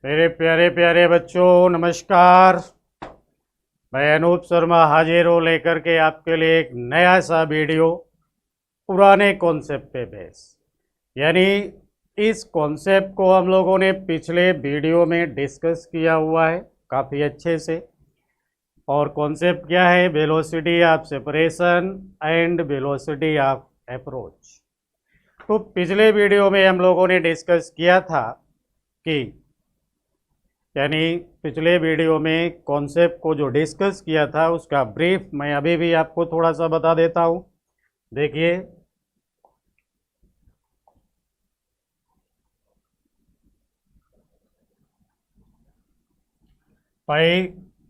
मेरे प्यारे प्यारे बच्चों, नमस्कार। मैं अनूप शर्मा हाजिर हूँ लेकर के आपके लिए एक नया सा वीडियो पुराने कॉन्सेप्ट पे बेस। यानी इस कॉन्सेप्ट को हम लोगों ने पिछले वीडियो में डिस्कस किया हुआ है काफ़ी अच्छे से। और कॉन्सेप्ट क्या है? Velocity of separation and velocity of approach. तो पिछले वीडियो में हम लोगों ने डिस्कस किया था कि पिछले वीडियो में कॉन्सेप्ट को जो डिस्कस किया था उसका ब्रीफ मैं अभी भी आपको थोड़ा सा बता देता हूं। देखिए, भाई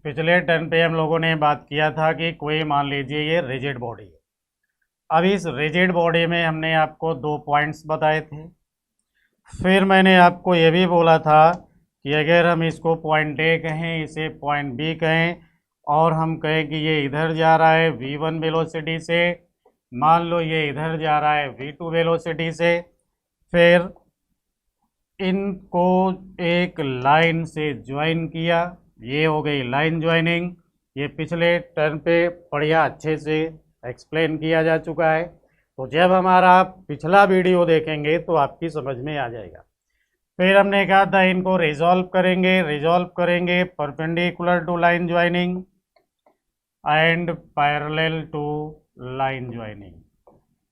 पिछले टर्न पे हम लोगों ने बात किया था कि कोई मान लीजिए ये रिजिड बॉडी है। अब इस रिजिड बॉडी में हमने आपको 2 पॉइंट्स बताए थे। फिर मैंने आपको ये भी बोला था कि अगर हम इसको पॉइंट ए कहें, इसे पॉइंट बी कहें, और हम कहें कि ये इधर जा रहा है v1 वेलोसिटी से, मान लो ये इधर जा रहा है v2 वेलोसिटी से, फिर इनको एक लाइन से ज्वाइन किया, ये हो गई लाइन ज्वाइनिंग। ये पिछले टर्न पे बढ़िया अच्छे से एक्सप्लेन किया जा चुका है। तो जब हमारा पिछला वीडियो देखेंगे तो आपकी समझ में आ जाएगा। फिर हमने कहा था इनको रिजॉल्व करेंगे perpendicular to line joining and parallel to line joining.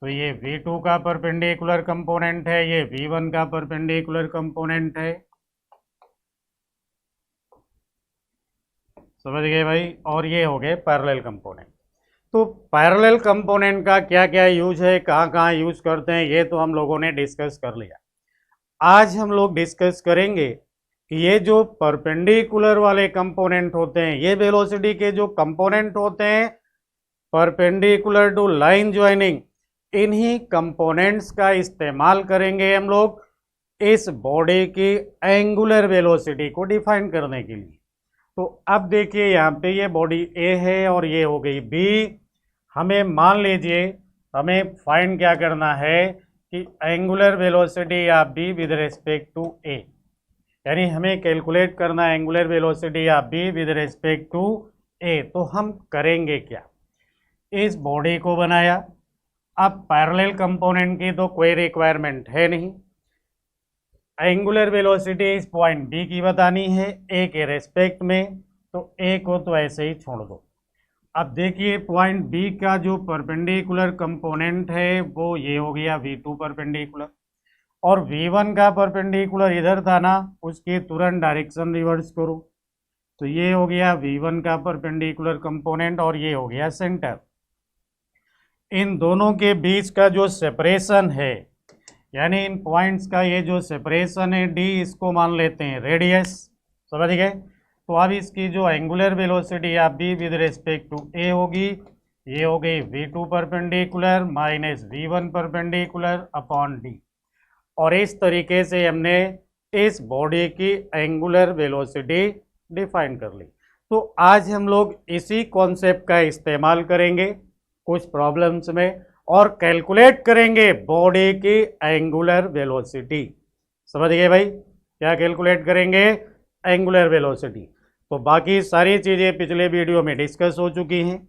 तो ये V2 का परपेंडिकुलर कंपोनेंट है, ये V1 का परपेंडिकुलर कंपोनेंट है। समझ गए भाई? और ये हो गए पैरेलल कंपोनेंट। तो पैरेलल कंपोनेंट का क्या क्या यूज है, कहाँ कहाँ यूज करते हैं, ये तो हम लोगों ने डिस्कस कर लिया। आज हम लोग डिस्कस करेंगे कि ये जो परपेंडिकुलर वाले कंपोनेंट होते हैं, ये वेलोसिटी के जो कंपोनेंट होते हैं परपेंडिकुलर टू लाइन ज्वाइनिंग, इन्हीं कंपोनेंट्स का इस्तेमाल करेंगे हम लोग इस बॉडी की एंगुलर वेलोसिटी को डिफाइन करने के लिए। तो अब देखिए, यहाँ पे ये बॉडी ए है और ये हो गई बी। हमें मान लीजिए हमें फाइंड क्या करना है कि angular velocity of B with respect to A, यानी हमें कैलकुलेट करना है angular velocity of B with respect to A. तो हम करेंगे क्या? इस बॉडी को बनाया। अब पैरेलल कंपोनेंट की तो कोई रिक्वायरमेंट है नहीं, एंगुलर वेलोसिटी इस पॉइंट बी की बतानी है ए के रेस्पेक्ट में, तो ए को तो ऐसे ही छोड़ दो। अब देखिए, पॉइंट बी का जो परपेंडिकुलर कंपोनेंट है वो ये हो गया V2 परपेंडिकुलर, और V1 का परपेंडिकुलर इधर था ना, उसकी तुरंत डायरेक्शन रिवर्स करो, तो ये हो गया V1 का परपेंडिकुलर कंपोनेंट और ये हो गया सेंटर। इन दोनों के बीच का जो सेपरेशन है, यानी इन पॉइंट्स का ये जो सेपरेशन है d, इसको मान लेते हैं रेडियस। समझ गए? तो अब इसकी जो angular velocity of B with respect to A होगी, ये हो गई V2 perpendicular minus V1 perpendicular upon D. और इस तरीके से हमने इस बॉडी की एंगुलर वेलोसिटी डिफाइन कर ली। तो आज हम लोग इसी कॉन्सेप्ट का इस्तेमाल करेंगे कुछ प्रॉब्लम्स में और कैलकुलेट करेंगे बॉडी की एंगुलर वेलोसिटी। समझ गए भाई? क्या कैलकुलेट करेंगे? Angular velocity. तो बाकी सारी चीज़ें पिछले वीडियो में डिस्कस हो चुकी हैं।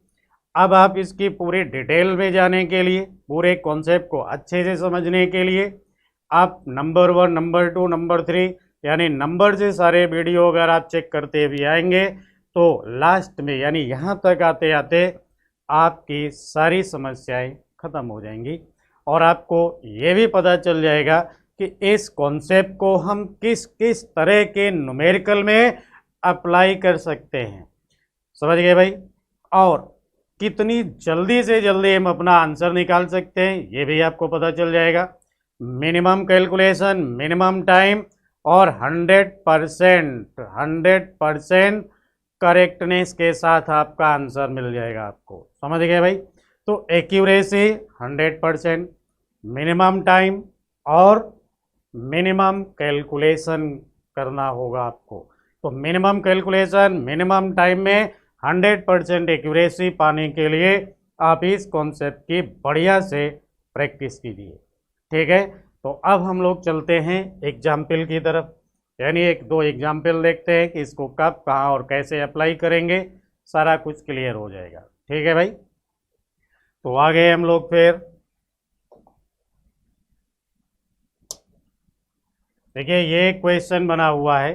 अब आप इसकी पूरी डिटेल में जाने के लिए, पूरे कॉन्सेप्ट को अच्छे से समझने के लिए आप नंबर 1, नंबर 2, नंबर 3 यानी नंबर से सारे वीडियो अगर आप चेक करते भी आएंगे तो लास्ट में यानी यहाँ तक आते आते आपकी सारी समस्याएं ख़त्म हो जाएंगी और आपको ये भी पता चल जाएगा कि इस कॉन्सेप्ट को हम किस किस तरह के न्यूमेरिकल में अप्लाई कर सकते हैं। समझ गए भाई? और कितनी जल्दी से जल्दी हम अपना आंसर निकाल सकते हैं ये भी आपको पता चल जाएगा। मिनिमम कैलकुलेशन, मिनिमम टाइम और 100% करेक्टनेस के साथ आपका आंसर मिल जाएगा आपको। समझ गए भाई? तो एक्यूरेसी 100%, मिनिमम टाइम और मिनिमम कैलकुलेशन करना होगा आपको। तो मिनिमम कैलकुलेशन, मिनिमम टाइम में 100% एक्यूरेसी पाने के लिए आप इस कॉन्सेप्ट की बढ़िया से प्रैक्टिस कीजिए। ठीक है? तो अब हम लोग चलते हैं एग्जाम्पल की तरफ। यानी एक दो एग्जाम्पल देखते हैं कि इसको कब कहाँ और कैसे अप्लाई करेंगे, सारा कुछ क्लियर हो जाएगा। ठीक है भाई, तो आ गए हम लोग फिर। देखिए ये क्वेश्चन बना हुआ है।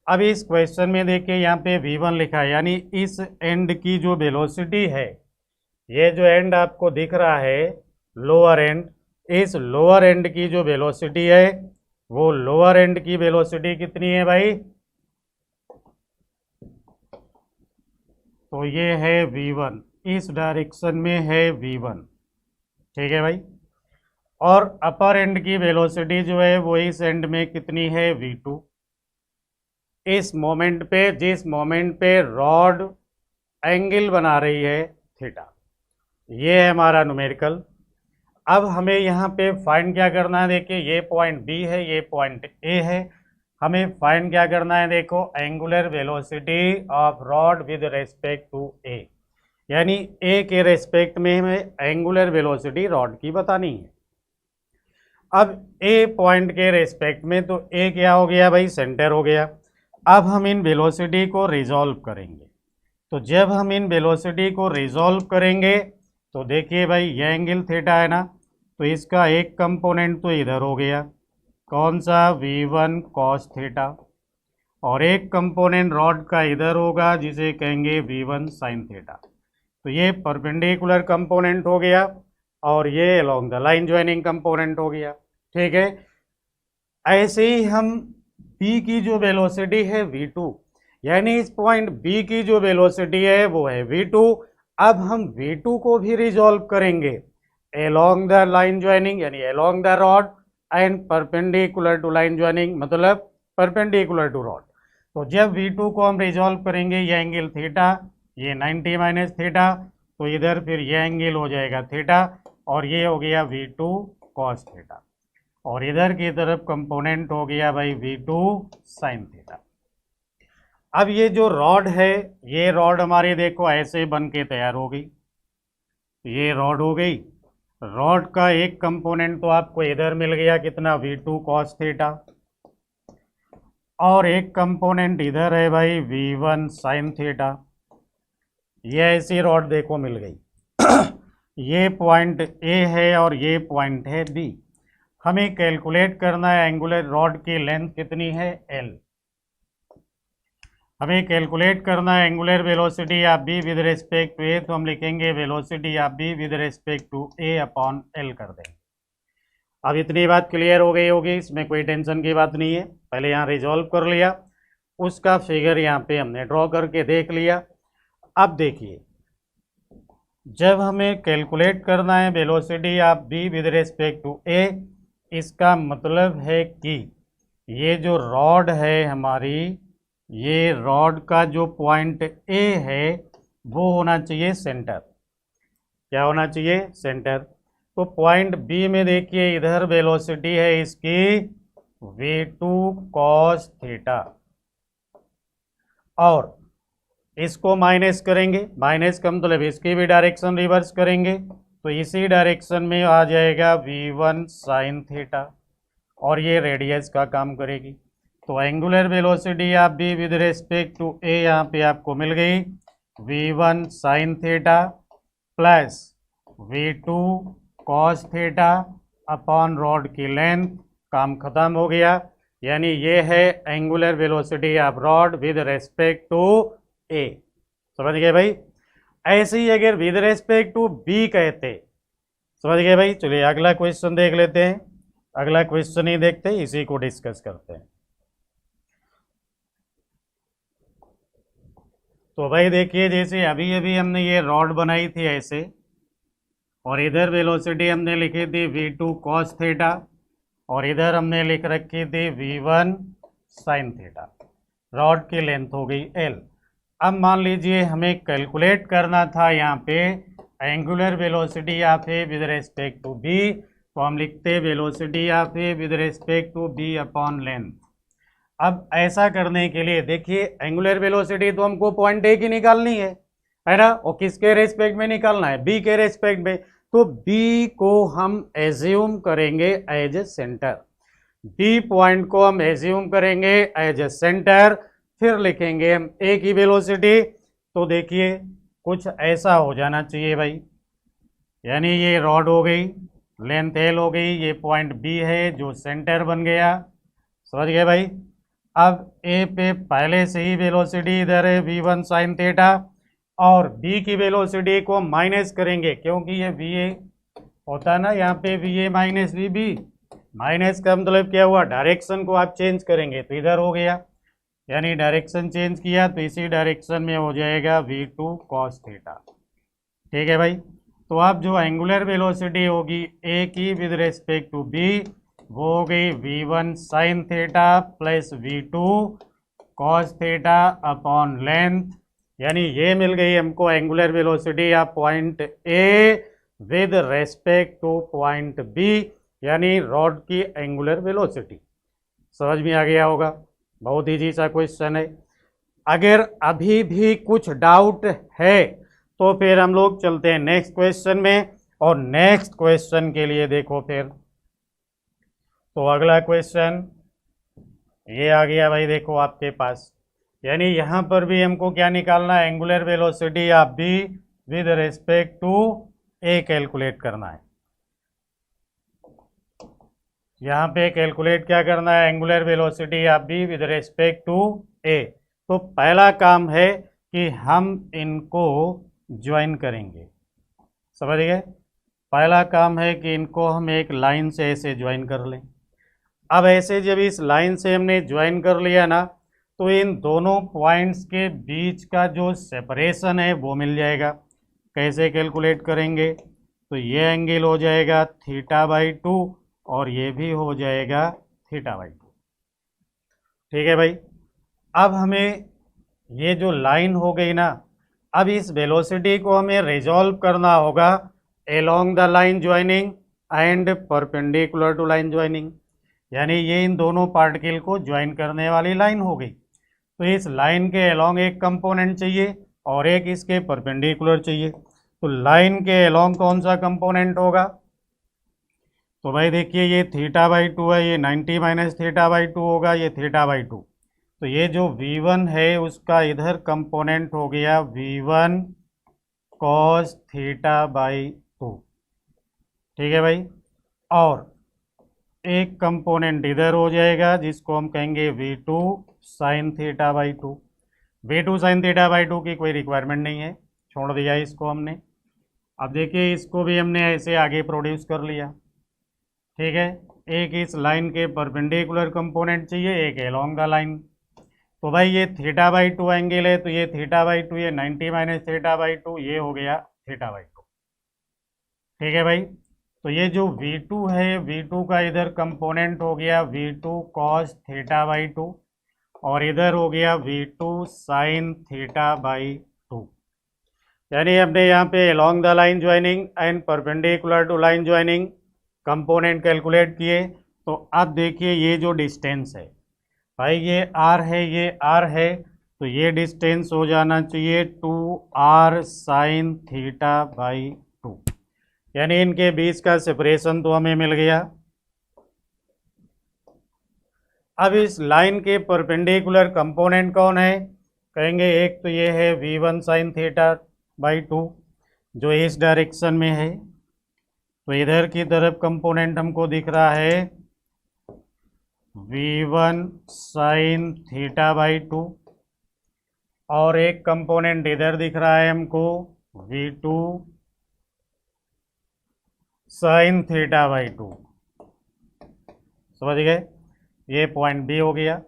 अब इस क्वेश्चन में देखिए यहाँ पे v1 लिखा है, यानी इस एंड की जो वेलोसिटी है, ये जो एंड आपको दिख रहा है लोअर एंड, इस लोअर एंड की जो वेलोसिटी है वो लोअर एंड की वेलोसिटी कितनी है भाई? तो ये है v1, इस डायरेक्शन में है v1। ठीक है भाई, और अपर एंड की वेलोसिटी जो है वो इस एंड में कितनी है? v2। इस मोमेंट पे, जिस मोमेंट पे रॉड एंगल बना रही है थीटा, ये है हमारा न्यूमेरिकल। अब हमें यहाँ पे फाइंड क्या करना है? देखिए ये पॉइंट बी है, ये पॉइंट ए है। हमें फाइंड क्या करना है? देखो angular velocity of rod with respect to A, यानी ए के रेस्पेक्ट में हमें एंगुलर वेलोसिटी रॉड की बतानी है। अब ए पॉइंट के रेस्पेक्ट में, तो ए क्या हो गया भाई? सेंटर हो गया। अब हम इन वेलोसिटी को रिजॉल्व करेंगे। तो जब हम इन वेलोसिटी को रिजॉल्व करेंगे तो देखिए भाई ये एंगल थीटा है ना, तो इसका एक कंपोनेंट तो इधर हो गया, कौन सा? v1 cos थीटा, और एक कंपोनेंट रॉड का इधर होगा जिसे कहेंगे v1 sin थीटा। तो ये परपेंडिकुलर कंपोनेंट हो गया और ये along the line joining component हो गया। ठीक है, ऐसे ही हम B की जो वेलोसिटी है v2, यानी इस पॉइंट B की जो वेलोसिटी है वो है v2। अब हम v2 को भी रिजॉल्व करेंगे अलोंग द लाइन ज्वाइनिंग, यानी along the rod and perpendicular to line joining, मतलब परपेंडिकुलर टू रॉड। तो जब v2 को हम रिजॉल्व करेंगे, ये एंगल थीटा, ये 90 माइनस थीटा, तो इधर फिर ये एंगल हो जाएगा थीटा, और ये हो गया v2 cos थीटा, और इधर की तरफ कंपोनेंट हो गया भाई v2 sin थीटा। अब ये जो रॉड है, ये रॉड हमारी देखो ऐसे बन के तैयार हो गई, ये रॉड हो गई। रॉड का एक कंपोनेंट तो आपको इधर मिल गया, कितना? v2 cos थीटा, और एक कंपोनेंट इधर है भाई v1 sin थीटा। ये ऐसी रॉड देखो मिल गई। ये पॉइंट ए है और ये पॉइंट है बी। हमें कैलकुलेट करना है एंगुलर रॉड की लेंथ कितनी है? l। हमें कैलकुलेट करना है angular velocity of B with respect to A, तो हम लिखेंगे velocity of B with respect to A upon L कर देंगे। अब इतनी बात क्लियर हो गई होगी, इसमें कोई टेंशन की बात नहीं है। पहले यहाँ रिजॉल्व कर लिया, उसका फिगर यहाँ पे हमने ड्रॉ करके देख लिया। अब देखिए, जब हमें कैलकुलेट करना है velocity of B with respect to A, इसका मतलब है कि ये जो रॉड है हमारी, ये रॉड का जो पॉइंट ए है वो होना चाहिए सेंटर। क्या होना चाहिए? सेंटर। तो पॉइंट बी में देखिए इधर वेलोसिटी है इसकी v2 cos थीटा, और इसको माइनस करेंगे, माइनस का मतलब इसकी भी डायरेक्शन रिवर्स करेंगे, तो इसी डायरेक्शन में आ जाएगा v1 sin थीटा, और ये रेडियस का काम करेगी। तो angular velocity of B with respect to A यहाँ पे आपको मिल गई v1 sin theta plus v2 cos theta upon rod की लेंथ। काम खत्म हो गया, यानी ये है angular velocity of rod with respect to A. समझ गए भाई? ऐसे ही अगर विद रेस्पेक्ट टू बी कहते, समझ गए भाई? चलिए अगला क्वेश्चन देख लेते हैं। अगला क्वेश्चन ही देखते हैं, इसी को डिस्कस करते हैं। तो भाई देखिए, जैसे अभी अभी हमने ये रॉड बनाई थी ऐसे, और इधर वेलोसिटी हमने लिखी थी v2 cos थीटा, और इधर हमने लिख रखी थी v1 sin थीटा। रॉड की लेंथ हो गई l। अब मान लीजिए हमें कैलकुलेट करना था यहाँ पे angular velocity of A with respect to B, तो हम लिखते velocity of A with respect to B upon length. अब ऐसा करने के लिए देखिए, एंगुलर वेलोसिटी तो हमको पॉइंट ए की निकालनी है ना, और किसके रेस्पेक्ट में निकालना है? बी के रेस्पेक्ट में। तो बी को हम एज्यूम करेंगे as A centre. B point को हम एज्यूम करेंगे एज ए सेंटर, फिर लिखेंगे हम ए की वेलोसिटी। तो देखिए कुछ ऐसा हो जाना चाहिए भाई, यानी ये रॉड हो गई, लेंथ एल हो गई, ये पॉइंट बी है जो सेंटर बन गया। समझ गए भाई। अब ए पे पहले से ही वेलोसिटी इधर है v1 साइन थीटा, और बी की वेलोसिटी को माइनस करेंगे क्योंकि ये वी ए होता है ना, यहाँ पे V A minus V B. Minus का मतलब क्या हुआ, डायरेक्शन को आप चेंज करेंगे तो इधर हो गया, यानी डायरेक्शन चेंज किया तो इसी डायरेक्शन में हो जाएगा v2 कॉस थीटा। ठीक है भाई। तो अब जो एंगुलर वेलोसिटी होगी ए की विद रेस्पेक्ट टू बी, वो हो गई v1 sine theta plus v2 cos theta upon length, यानी ये मिल गई हमको एंगुलर वेलोसिटी या point A with respect to point B, यानी रॉड की एंगुलर वेलोसिटी। समझ में आ गया होगा, बहुत ईजी सा क्वेश्चन है। अगर अभी भी कुछ डाउट है तो फिर हम लोग चलते हैं नेक्स्ट क्वेश्चन में, और नेक्स्ट क्वेश्चन के लिए देखो फिर, तो अगला क्वेश्चन ये आ गया भाई, देखो आपके पास, यानी यहां पर भी हमको क्या निकालना है, angular velocity of B with respect to A calculate करना है। यहाँ पे कैलकुलेट क्या करना है, angular velocity of B with respect to A. तो पहला काम है कि हम इनको ज्वाइन करेंगे। समझ गए। पहला काम है कि इनको हम एक लाइन से ऐसे ज्वाइन कर लें। अब ऐसे जब इस लाइन से हमने ज्वाइन कर लिया ना, तो इन दोनों पॉइंट्स के बीच का जो सेपरेशन है वो मिल जाएगा। कैसे कैलकुलेट करेंगे, तो ये एंगल हो जाएगा θ/2 और ये भी हो जाएगा θ/2। ठीक है भाई। अब हमें ये जो लाइन हो गई ना, अब इस वेलोसिटी को हमें रिजॉल्व करना होगा along the line joining and perpendicular to line joining, यानी ये इन दोनों पार्टिकल को ज्वाइन करने वाली लाइन हो गई। तो इस लाइन के एलोंग एक कंपोनेंट चाहिए और एक इसके परपेंडिकुलर चाहिए। तो लाइन के एलोंग कौन सा कंपोनेंट होगा, तो भाई देखिए ये θ/2 है, ये 90 माइनस θ/2 होगा, ये θ/2। तो ये जो v1 है उसका इधर कंपोनेंट हो गया v1 cos θ/2। ठीक है भाई। और एक कंपोनेंट इधर हो जाएगा जिसको हम कहेंगे v2 sin θ/2। v2 sin θ/2 की कोई रिक्वायरमेंट नहीं है, छोड़ दिया इसको हमने। अब देखिए इसको भी हमने ऐसे आगे प्रोड्यूस कर लिया। ठीक है। एक इस लाइन के परपेंडिकुलर कंपोनेंट चाहिए, एक एलोंग द लाइन। तो भाई ये θ/2 एंगल है, तो ये θ/2, ये 90 माइनस θ/2, ये हो गया θ/2। ठीक है भाई। तो ये जो v2 है, v2 का इधर कंपोनेंट हो गया v2 cos θ/2 और इधर हो गया v2 sin θ/2। यानी हमने यहाँ पे along the line joining and perpendicular to line joining component calculate किए। तो अब देखिए ये जो डिस्टेंस है भाई, ये r है, ये r है, तो ये डिस्टेंस हो जाना चाहिए 2r sin θ/2, यानी इनके बीच का सेपरेशन तो हमें मिल गया। अब इस लाइन के परपेंडिकुलर कंपोनेंट कौन है, कहेंगे एक तो ये है v1 sin θ/2 जो इस डायरेक्शन में है, तो इधर की तरफ कंपोनेंट हमको दिख रहा है v1 sin θ/2 और एक कंपोनेंट इधर दिख रहा है हमको v2 sin θ/2। समझ गए, ये पॉइंट बी हो गया।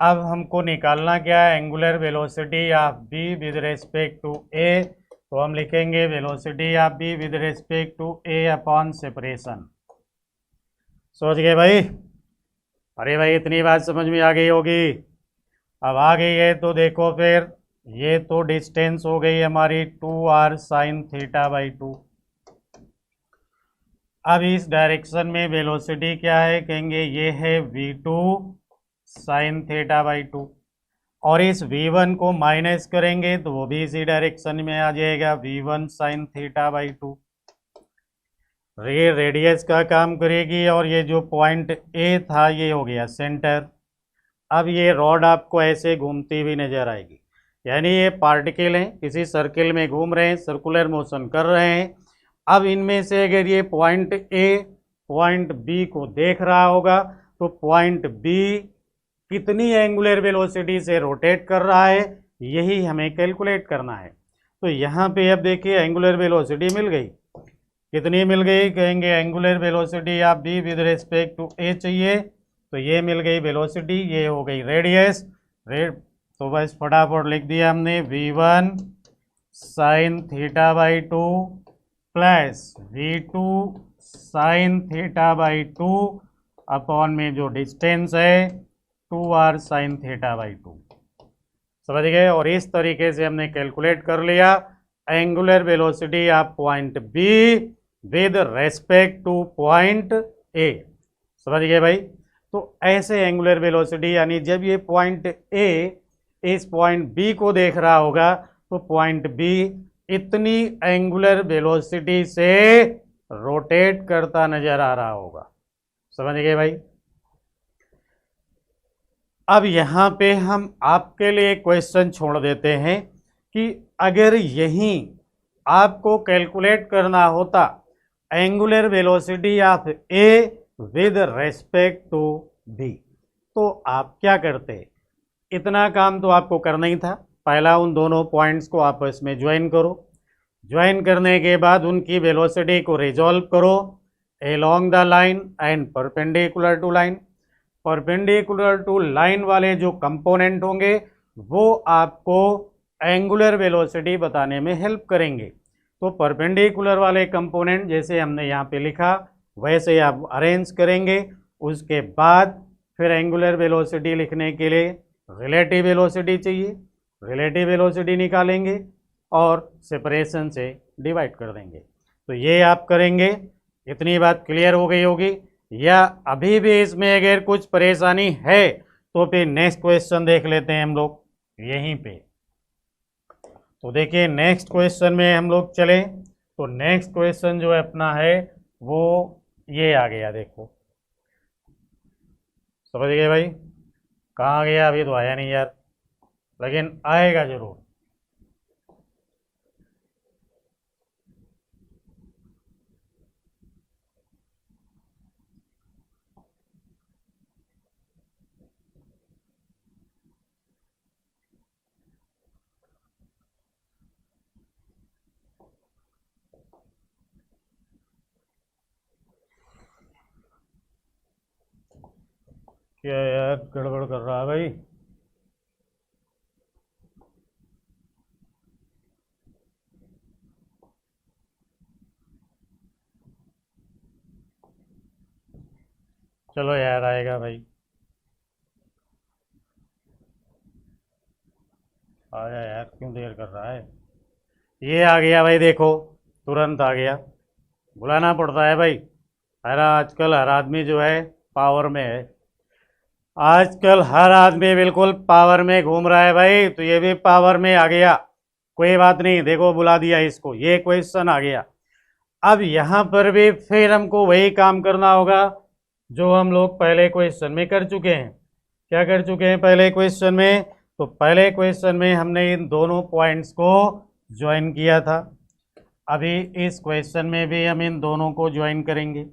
अब हमको निकालना क्या है, angular velocity of B with respect to A. तो हम लिखेंगे velocity of B with respect to A upon separation. समझ गए भाई। अरे भाई इतनी बात समझ में आ गई होगी। अब आ गई है तो देखो फिर, ये तो डिस्टेंस हो गई हमारी 2r sin θ/2। अब इस डायरेक्शन में वेलोसिटी क्या है, कहेंगे ये है v2 sin θ/2 और इस v1 को माइनस करेंगे तो वो भी इसी डायरेक्शन में आ जाएगा v1 sin θ/2। ये रेडियस का काम करेगी और ये जो पॉइंट ए था ये हो गया सेंटर। अब ये रॉड आपको ऐसे घूमती हुई नजर आएगी, यानी ये पार्टिकल हैं किसी सर्किल में घूम रहे हैं, सर्कुलर मोशन कर रहे हैं। अब इनमें से अगर ये पॉइंट ए पॉइंट बी को देख रहा होगा तो पॉइंट बी कितनी एंगुलर वेलोसिटी से रोटेट कर रहा है, यही हमें कैलकुलेट करना है। तो यहाँ पे अब देखिए एंगुलर वेलोसिटी मिल गई, कितनी मिल गई, कहेंगे एंगुलर वेलोसिटी आप बी विद रिस्पेक्ट टू ए चाहिए, तो ये मिल गई वेलोसिटी, ये हो गई रेडियस। तो बस फटाफट लिख दिया हमने v1 sine theta by 2 plus v2 sine theta by 2 upon में जो डिस्टेंस है 2r साइन थीटा बाई 2। समझ गए। और इस तरीके से हमने कैलकुलेट कर लिया angular velocity of point B with respect to point A. समझ गए भाई। तो ऐसे एंगुलर वेलोसिटी, यानी जब ये पॉइंट ए इस पॉइंट बी को देख रहा होगा तो पॉइंट बी इतनी एंगुलर वेलोसिटी से रोटेट करता नजर आ रहा होगा। समझ गए भाई। अब यहाँ पे हम आपके लिए क्वेश्चन छोड़ देते हैं कि अगर यहीं आपको कैलकुलेट करना होता angular velocity of A with respect to B, तो आप क्या करते। इतना काम तो आपको करना ही था। पहला उन दोनों पॉइंट्स को आपस में ज्वाइन करो, ज्वाइन करने के बाद उनकी वेलोसिटी को रिजॉल्व करो along the line and perpendicular to line. Perpendicular to line वाले जो कंपोनेंट होंगे वो आपको एंगुलर वेलोसिटी बताने में हेल्प करेंगे। तो परपेंडिकुलर वाले कंपोनेंट जैसे हमने यहाँ पे लिखा वैसे आप अरेंज करेंगे। उसके बाद फिर एंगुलर वेलोसिटी लिखने के लिए रिलेटिव वेलोसिटी चाहिए, रिलेटिव वेलोसिटी निकालेंगे और सेपरेशन से डिवाइड कर देंगे। तो ये आप करेंगे। इतनी बात क्लियर हो गई होगी, या अभी भी इसमें अगर कुछ परेशानी है तो फिर नेक्स्ट क्वेश्चन देख लेते हैं हम लोग यहीं पे। तो देखिए नेक्स्ट क्वेश्चन में हम लोग चले तो नेक्स्ट क्वेश्चन जो है अपना है वो ये आ गया। देखो समझ गए भाई। कहाँ गया, अभी तो आया नहीं यार, लेकिन आएगा जरूर। क्या यार गड़बड़ कर रहा है भाई। चलो यार आएगा भाई, आया यार, क्यों देर कर रहा है। ये आ गया भाई, देखो तुरंत आ गया। बुलाना पड़ता है भाई। आजकल हर आदमी जो है पावर में है। आजकल हर आदमी बिल्कुल पावर में घूम रहा है भाई, तो ये भी पावर में आ गया। कोई बात नहीं, देखो बुला दिया इसको, ये क्वेश्चन आ गया। अब यहाँ पर भी फिर हमको वही काम करना होगा जो हम लोग पहले क्वेश्चन में कर चुके हैं। क्या कर चुके हैं पहले क्वेश्चन में, तो पहले क्वेश्चन में हमने इन दोनों पॉइंट्स को ज्वाइन किया था। अभी इस क्वेश्चन में भी हम इन दोनों को ज्वाइन करेंगे।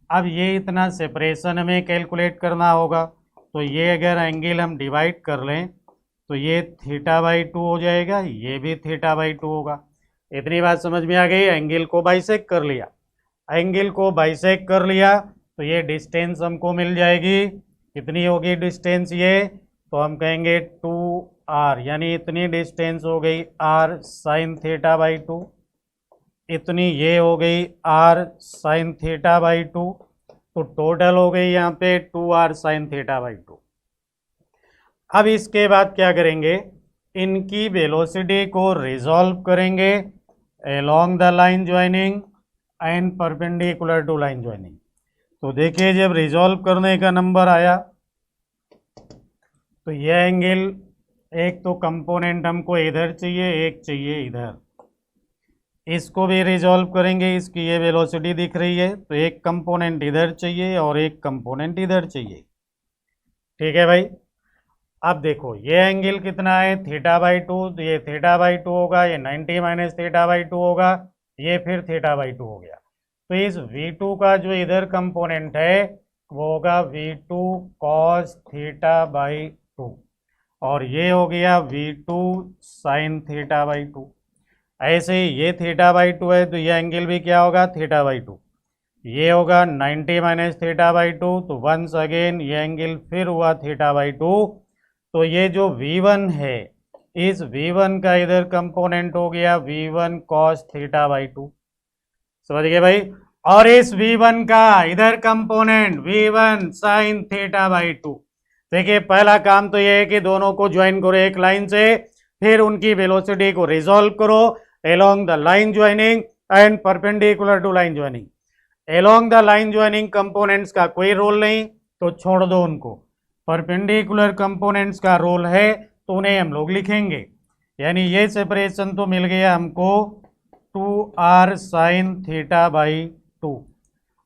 अब ये इतना सेपरेशन हमें कैलकुलेट करना होगा, तो ये अगर एंगल हम डिवाइड कर लें तो ये थीटा बाई 2 हो जाएगा, ये भी थीटा बाई 2 होगा। इतनी बात समझ में आ गई। एंगल को बाइसेक्ट कर लिया, एंगल को बाइसेक्ट कर लिया तो ये डिस्टेंस हमको मिल जाएगी। कितनी होगी डिस्टेंस ये, तो हम कहेंगे 2r, यानी इतनी डिस्टेंस हो गई r साइन थीटा बाई 2, इतनी ये हो गई r साइन थीटा बाई 2, तो टोटल हो गई यहाँ पे 2r साइन थीटा बाई 2। अब इसके बाद क्या करेंगे, इनकी वेलोसिटी को रिजॉल्व करेंगे along the line joining and perpendicular to line joining. तो देखिए जब रिजॉल्व करने का नंबर आया तो यह एंगल, एक तो कंपोनेंट हमको इधर चाहिए, एक चाहिए इधर, इसको भी रिजॉल्व करेंगे, इसकी ये वेलोसिटी दिख रही है, तो एक कंपोनेंट इधर चाहिए और एक कंपोनेंट इधर चाहिए। ठीक है भाई। अब देखो ये एंगल कितना है, θ/2, तो ये θ/2 होगा, ये 90 माइनस θ/2 होगा, ये फिर θ/2 हो गया। तो इस V2 का जो इधर कंपोनेंट है वो होगा V2 cos θ/2, और ये हो गया V2 sin θ/2। ऐसे ही ये θ/2 है, तो ये एंगल भी क्या होगा, θ/2। ये होगा 90 माइनस θ/2, तो वंस अगेन ये एंगल फिर हुआ θ/2। तो ये जो V1 है, इस V1 का इधर कंपोनेंट हो गया V1 cos θ/2। समझ गए भाई। और इस V1 का इधर कंपोनेंट V1 sin θ/2। देखिए पहला काम तो ये है कि दोनों को ज्वाइन करो एक लाइन से, फिर उनकी वेलोसिटी को रिजॉल्व करो along the line joining and perpendicular to line joining. along the line joining components का कोई रोल नहीं, तो छोड़ दो उनको। परपेंडिकुलर कंपोनेंट्स का रोल है, तो उन्हें हम लोग लिखेंगे। यानी ये सेपरेशन तो मिल गया हमको 2r sin θ/2।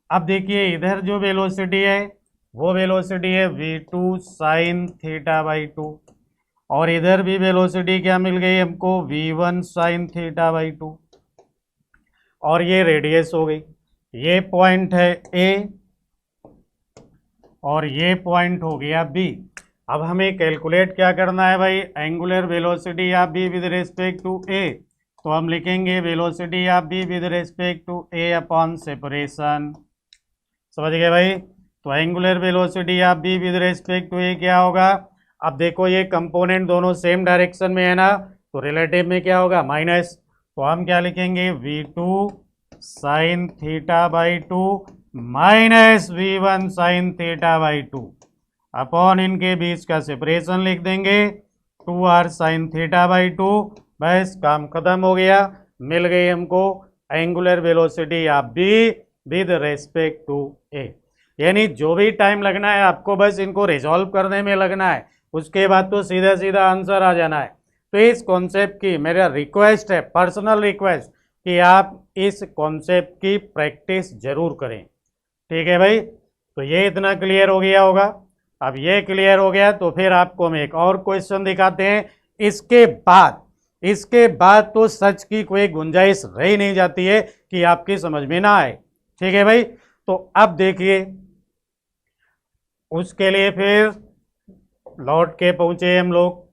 अब देखिए इधर जो वेलोसिटी है वो वेलोसिटी है V2 sin θ/2, और इधर भी वेलोसिटी क्या मिल गई हमको, V1 sin θ/2, और ये रेडियस हो गई। ये पॉइंट है A और ये पॉइंट हो गया B। अब हमें कैलकुलेट क्या करना है भाई, angular velocity of B with respect to A। तो हम लिखेंगे velocity of B with respect to A upon separation. समझ गए भाई। तो angular velocity of B with respect to A क्या होगा। अब देखो ये कंपोनेंट दोनों सेम डायरेक्शन में है ना, तो रिलेटिव में क्या होगा, माइनस। तो हम क्या लिखेंगे, V2 sin θ/2 minus V1 sin θ/2 upon इनके बीच का सेपरेशन लिख देंगे 2r sin θ/2। बस काम खत्म हो गया, मिल गई हमको angular velocity of B with respect to A। यानी जो भी टाइम लगना है आपको बस इनको रिजॉल्व करने में लगना है, उसके बाद तो सीधा सीधा आंसर आ जाना है। तो इस कॉन्सेप्ट की मेरा रिक्वेस्ट है, पर्सनल रिक्वेस्ट, कि आप इस कॉन्सेप्ट की प्रैक्टिस जरूर करें। ठीक है भाई। तो ये इतना क्लियर हो गया होगा। अब ये क्लियर हो गया तो फिर आपको हम एक और क्वेश्चन दिखाते हैं। इसके बाद तो सच की कोई गुंजाइश रह ही नहीं जाती है कि आपकी समझ में ना आए। ठीक है भाई। तो अब देखिए, उसके लिए फिर लौट के पहुंचे हम लोग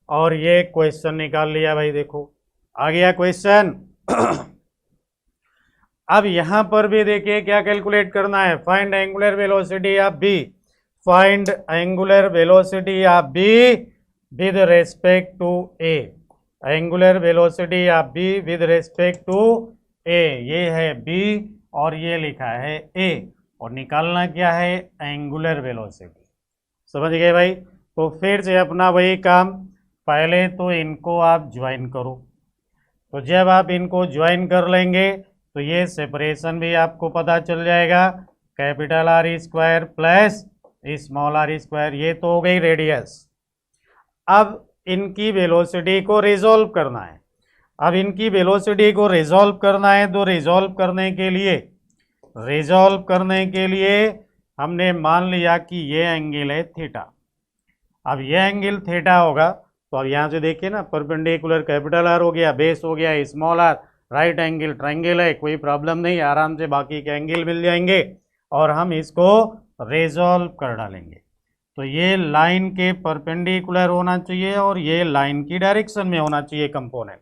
और ये क्वेश्चन निकाल लिया भाई। देखो आ गया क्वेश्चन। अब यहां पर भी देखिए क्या कैलकुलेट करना है, find angular velocity of B. Find angular velocity of B with respect to A. Angular velocity of B with respect to A, ये है बी और ये लिखा है ए, और निकालना क्या है, एंगुलर वेलोसिटी। समझ गए भाई। तो फिर से अपना वही काम, पहले तो इनको आप ज्वाइन करो। तो जब आप इनको ज्वाइन कर लेंगे तो ये सेपरेशन भी आपको पता चल जाएगा, capital R square plus small r square. ये तो हो गई रेडियस। अब इनकी वेलोसिटी को रिजॉल्व करना है। अब इनकी वेलोसिटी को रिजॉल्व करना है, तो रिजॉल्व करने के लिए हमने मान लिया कि ये एंगल है थीटा। अब ये एंगल थीटा होगा, तो अब यहाँ से देखिए ना, परपेंडिकुलर कैपिटल R हो गया, बेस हो गया small r, right angle triangle है, कोई प्रॉब्लम नहीं, आराम से बाकी के एंगल मिल जाएंगे और हम इसको रिजॉल्व कर डालेंगे। तो ये लाइन के परपेंडिकुलर होना चाहिए और ये लाइन की डायरेक्शन में होना चाहिए। कंपोनेंट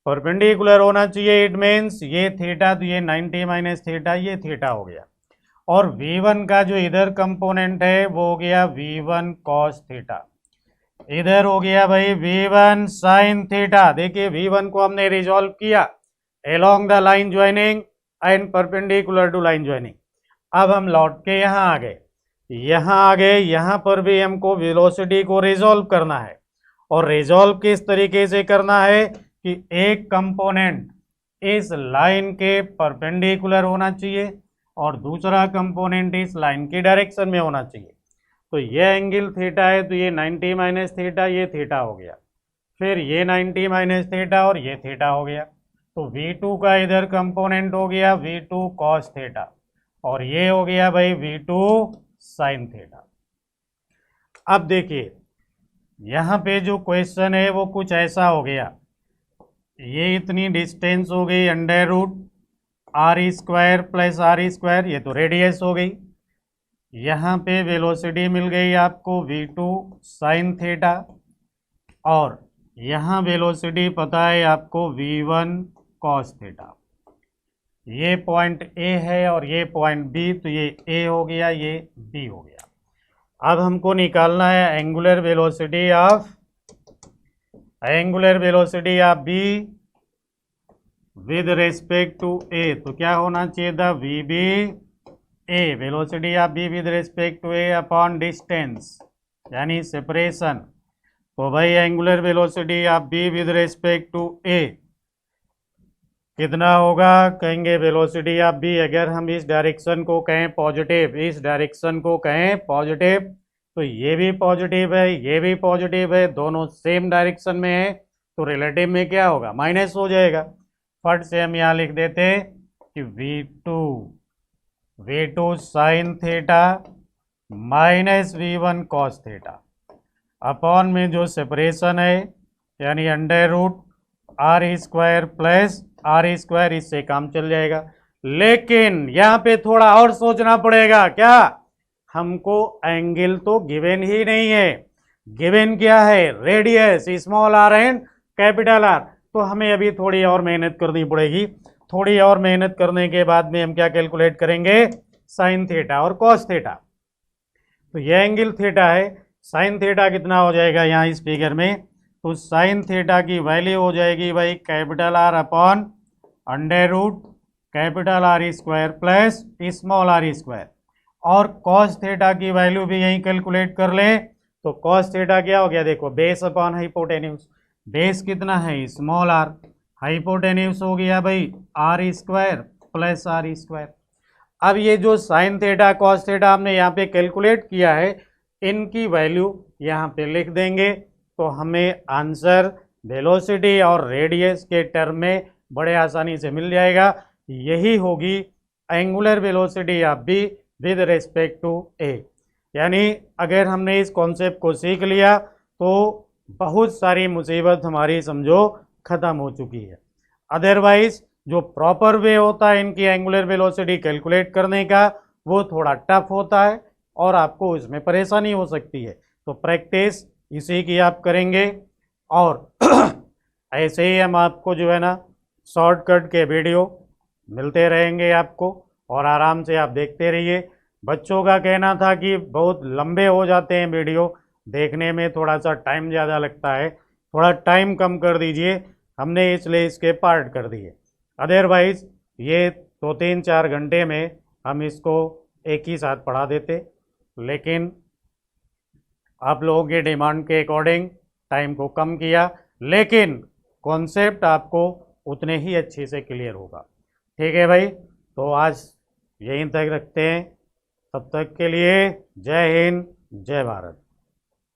परपेंडिकुलर होना चाहिए, इट मीन्स ये थीटा, तो ये 90 माइनस थीटा, ये थीटा हो गया। और V1 का जो इधर कंपोनेंट है वो हो गया V1 cos थीटा, इधर हो गया भाई V1 sin थीटा। देखिए V1 को हमने रिजॉल्व किया along the line joining and perpendicular to line joining. अब हम लौट के यहाँ आ गए, यहाँ पर भी हमको वेलोसिटी को रिजॉल्व करना है। और रिजॉल्व किस तरीके से करना है कि एक कंपोनेंट इस लाइन के परपेंडिकुलर होना चाहिए और दूसरा कंपोनेंट इस लाइन की डायरेक्शन में होना चाहिए। तो ये एंगल थीटा है, तो ये 90 माइनस थीटा, ये थीटा हो गया, फिर ये 90 माइनस थीटा और ये थीटा हो गया। तो V2 का इधर कंपोनेंट हो गया V2 cos थीटा और ये हो गया भाई V2 sin थीटा। अब देखिए यहाँ पे जो क्वेश्चन है वो कुछ ऐसा हो गया, ये इतनी डिस्टेंस हो गई under root R square plus R square, ये तो रेडियस हो गई। यहाँ पे वेलोसिटी मिल गई आपको V2 sin थीटा और यहाँ वेलोसिटी पता है आपको V1 cos थीटा। ये पॉइंट ए है और ये पॉइंट बी, तो ये ए हो गया, ये बी हो गया। अब हमको निकालना है angular velocity of B with respect to A. तो क्या होना चाहिए था, V B A, velocity of B with respect to A upon distance यानी सेपरेशन। तो भाई angular velocity of B with respect to A कितना होगा, कहेंगे वेलोसिटी ऑफ बी, अगर हम इस डायरेक्शन को कहें पॉजिटिव, इस डायरेक्शन को कहें पॉजिटिव, तो ये भी पॉजिटिव है, ये भी पॉजिटिव है, दोनों सेम डायरेक्शन में है, तो रिलेटिव में क्या होगा, माइनस हो जाएगा। फट से हम यहाँ लिख देते कि V2 sine theta minus V1 cos theta upon में जो सेपरेशन है यानी under root R square plus R square, इससे काम चल जाएगा। लेकिन यहाँ पे थोड़ा और सोचना पड़ेगा, क्या, हमको एंगल तो गिवन ही नहीं है, गिवन क्या है, radius small R and capital R. तो हमें अभी थोड़ी और मेहनत करनी पड़ेगी। थोड़ी और मेहनत करने के बाद में हम क्या कैलकुलेट करेंगे, साइन थीटा और कॉस थीटा। तो यह एंगल थीटा है, साइन थीटा कितना हो जाएगा यहाँ इस फिगर में, तो साइन थीटा की वैल्यू हो जाएगी भाई capital R upon under root capital R square plus small R square. और कॉस थीटा की वैल्यू भी यहीं कैलकुलेट कर ले, तो कॉस थीटा क्या हो गया, देखो बेस अपॉन हाइपोटेन्यूज, बेस कितना है स्मॉल आर, हाइपोटेन्यूज हो गया भाई R square plus R square. अब ये जो साइन थीटा कॉस थीटा हमने यहाँ पे कैलकुलेट किया है, इनकी वैल्यू यहाँ पे लिख देंगे, तो हमें आंसर वेलोसिटी और रेडियस के टर्म में बड़े आसानी से मिल जाएगा। यही होगी angular velocity of B with respect to A. यानी अगर हमने इस कॉन्सेप्ट को सीख लिया तो बहुत सारी मुसीबत हमारी समझो ख़त्म हो चुकी है। अदरवाइज जो प्रॉपर वे होता है इनकी एंगुलर वेलोसिटी कैलकुलेट करने का, वो थोड़ा टफ होता है और आपको इसमें परेशानी हो सकती है। तो प्रैक्टिस इसी की आप करेंगे और ऐसे ही हम आपको जो है ना शॉर्टकट के वीडियो मिलते रहेंगे आपको, और आराम से आप देखते रहिए। बच्चों का कहना था कि बहुत लंबे हो जाते हैं वीडियो, देखने में थोड़ा सा टाइम ज़्यादा लगता है, थोड़ा टाइम कम कर दीजिए, हमने इसलिए इसके पार्ट कर दिए। अदरवाइज़ ये 2-3-4 घंटे में हम इसको एक ही साथ पढ़ा देते, लेकिन आप लोगों के डिमांड के अकॉर्डिंग टाइम को कम किया, लेकिन कॉन्सेप्ट आपको उतने ही अच्छे से क्लियर होगा। ठीक है भाई, तो आज यहीं तक रखते हैं, तब तक के लिए जय हिंद जय भारत।